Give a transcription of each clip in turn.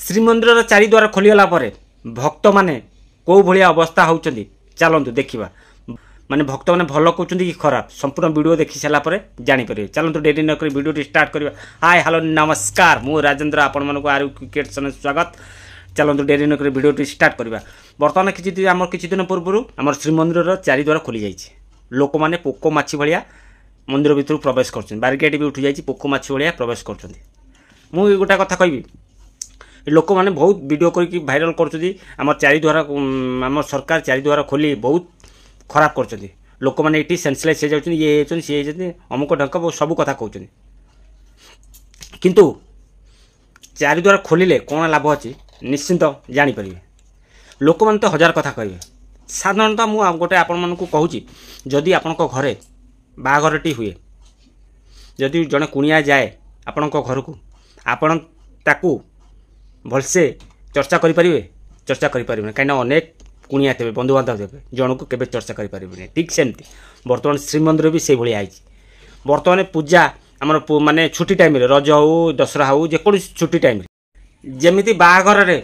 ଶ୍ରୀମନ୍ଦିରର ଚାରିଦ୍ୱାର ଖୋଲିଗଲା ପରେ ଭକ୍ତମାନେ କେଉଁ ଭଳିଆ ଅବସ୍ଥା ହେଉଛନ୍ତି ଚାଲନ୍ତୁ ଦେଖିବା। ମାନେ ଭକ୍ତମାନେ ଭଲ କହୁଛନ୍ତି କି ଖରାପ ସମ୍ପୂର୍ଣ୍ଣ ଭିଡ଼ିଓ ଦେଖି ସାରିଲା ପରେ ଜାଣିପାରିବେ। ଚାଲନ୍ତୁ ଡେରି ନ କରି ଭିଡ଼ିଓଟି ଷ୍ଟାର୍ଟ କରିବା। ହାଏ ହ୍ୟାଲୋ ନମସ୍କାର, ମୁଁ ରାଜେନ୍ଦ୍ର, ଆପଣମାନଙ୍କୁ ଆରୁ କ୍ରିକେଟ୍ ଚ୍ୟାନେଲ୍ ସ୍ୱାଗତ। ଚାଲନ୍ତୁ ଡେରି ନ କରି ଭିଡ଼ିଓଟି ଷ୍ଟାର୍ଟ କରିବା। ବର୍ତ୍ତମାନ କିଛି ଦିନ ପୂର୍ବରୁ ଆମର ଶ୍ରୀମନ୍ଦିରର ଚାରିଦ୍ୱାର ଖୋଲିଯାଇଛି। ଲୋକମାନେ ପୋକ ମାଛି ଭଳିଆ ମନ୍ଦିର ଭିତରକୁ ପ୍ରବେଶ କରୁଛନ୍ତି। ବାରିକେଡ଼ ବି ଉଠିଯାଇଛି, ପୋକ ମାଛି ଭଳିଆ ପ୍ରବେଶ କରୁଛନ୍ତି। ମୁଁ ଗୋଟେ କଥା କହିବି, ଲୋକମାନେ ବହୁତ ଭିଡ଼ିଓ କରିକି ଭାଇରାଲ୍ କରୁଛନ୍ତି। ଆମ ସରକାର ଚାରିଦ୍ୱାର ଖୋଲି ବହୁତ ଖରାପ କରୁଛନ୍ତି। ଲୋକମାନେ ଏଠି ସେନ୍ସଲେସ୍ ହେଇଯାଉଛନ୍ତି, ଇଏ ହେଇଯାଉଛନ୍ତି, ସିଏ ହେଇଯାଉଛନ୍ତି, ଅମୁକ ଢଙ୍କ ସବୁ କଥା କହୁଛନ୍ତି। କିନ୍ତୁ ଚାରିଦ୍ୱାର ଖୋଲିଲେ କ'ଣ ଲାଭ ଅଛି ନିଶ୍ଚିନ୍ତ ଜାଣିପାରିବେ। ଲୋକମାନେ ତ ହଜାର କଥା କହିବେ। ସାଧାରଣତଃ ମୁଁ ଗୋଟେ ଆପଣମାନଙ୍କୁ କହୁଛି, ଯଦି ଆପଣଙ୍କ ଘରେ ବାହାଘରଟି ହୁଏ, ଯଦି ଜଣେ କୁଣିଆ ଯାଏ ଆପଣଙ୍କ ଘରକୁ, ଆପଣ ତାକୁ ଭଲସେ ଚର୍ଚ୍ଚା କରିପାରିବେ? ଚର୍ଚ୍ଚା କରିପାରିବେନି, କାହିଁକିନା ଅନେକ କୁଣିଆ ଥିବେ, ବନ୍ଧୁବାନ୍ଧବ ଥିବେ, ଜଣକୁ କେବେ ଚର୍ଚ୍ଚା କରିପାରିବେନି। ଠିକ୍ ସେମିତି ବର୍ତ୍ତମାନ ଶ୍ରୀମନ୍ଦିର ବି ସେଇଭଳିଆ ହେଇଛି। ବର୍ତ୍ତମାନ ପୂଜା ଆମର ମାନେ ଛୁଟି ଟାଇମ୍ରେ, ରଜ ହେଉ, ଦଶହରା ହେଉ, ଯେକୌଣସି ଛୁଟି ଟାଇମ୍ରେ ଯେମିତି ବାହାଘରରେ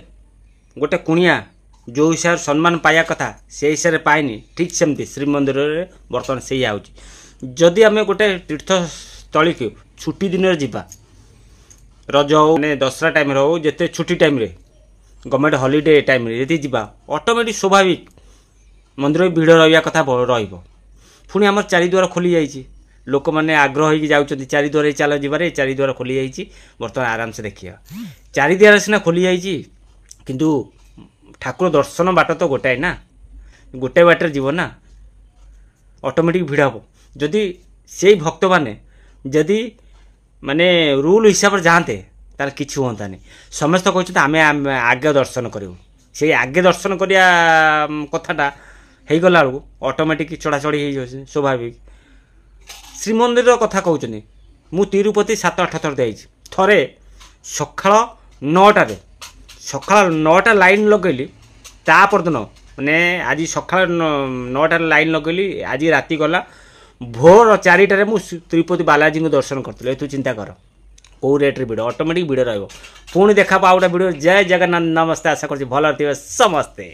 ଗୋଟେ କୁଣିଆ ଯେଉଁ ହିସାବରେ ସମ୍ମାନ ପାଇବା କଥା ସେ ହିସାବରେ ପାଏନି, ଠିକ୍ ସେମିତି ଶ୍ରୀମନ୍ଦିରରେ ବର୍ତ୍ତମାନ ସେଇଆ ହେଉଛି। ଯଦି ଆମେ ଗୋଟେ ତୀର୍ଥସ୍ଥଳୀକୁ ଛୁଟି ଦିନରେ ଯିବା, ରଜ ହେଉ, ମାନେ ଦଶହରା ଟାଇମ୍ରେ ହେଉ, ଯେତେ ଛୁଟି ଟାଇମ୍ରେ, ଗଭର୍ଣ୍ଣମେଣ୍ଟ ହଲିଡେ ଟାଇମ୍ରେ ଯଦି ଯିବା, ଅଟୋମେଟିକ୍ ସ୍ୱାଭାବିକ ମନ୍ଦିର ଭିଡ଼ ରହିବା କଥା ରହିବ। ପୁଣି ଆମର ଚାରିଦ୍ୱାର ଖୋଲି ଯାଇଛି, ଲୋକମାନେ ଆଗ୍ରହ ହେଇକି ଯାଉଛନ୍ତି, ଚାରିଦ୍ୱାର ଚାଲ ଯିବାରେ, ଚାରିଦ୍ୱାର ଖୋଲି ଯାଇଛି, ବର୍ତ୍ତମାନ ଆରାମସେ ଦେଖିବା। ଚାରିଦ୍ୱାର ସିନା ଖୋଲି ଯାଇଛି, କିନ୍ତୁ ଠାକୁର ଦର୍ଶନ ବାଟ ତ ଗୋଟାଏ ନା, ଗୋଟାଏ ବାଟରେ ଯିବ ନା, ଅଟୋମେଟିକ୍ ଭିଡ଼ ହେବ। ଯଦି ସେଇ ଭକ୍ତମାନେ ଯଦି ମାନେ ରୁଲ୍ ହିସାବରେ ଯାଆନ୍ତେ ତାହେଲେ କିଛି ହୁଅନ୍ତାନି। ସମସ୍ତେ କହୁଛନ୍ତି ଆମେ ଆଗେ ଦର୍ଶନ କରିବୁ, ସେଇ ଆଗେ ଦର୍ଶନ କରିବା କଥାଟା ହେଇଗଲା ବେଳକୁ ଅଟୋମେଟିକ୍ ଚଢ଼ାଚଢ଼ି ହେଇଯାଉଛି ସ୍ୱାଭାବିକ। ଶ୍ରୀମନ୍ଦିରର କଥା କହୁଛନ୍ତି, ମୁଁ ତିରୁପତି 7-8 ଥର ଯାଇଛି। ଥରେ ସକାଳ 9ଟା ଲାଇନ୍ ଲଗେଇଲି, ତା ପରଦିନ ମାନେ ଆଜି ସକାଳ 9ଟାରେ ଲାଇନ୍ ଲଗେଇଲି, ଆଜି ରାତି ଗଲା ଭୋର 4ଟାରେ ମୁଁ ତିରୁପତି ବାଲାଜୀଙ୍କୁ ଦର୍ଶନ କରିଥିଲି। ତୁ ଚିନ୍ତା କର କେଉଁ ରେଟ୍ରେ ଭିଡ଼, ଅଟୋମେଟିକ୍ ଭିଡ଼ ରହିବ। ପୁଣି ଦେଖା ଆଉ ଗୋଟେ ଭିଡ଼ିଓ। ଜୟ ଜଗନ୍ନାଥ, ନମସ୍ତେ। ଆଶା କରୁଛି ଭଲ ଥିବେ ସମସ୍ତେ।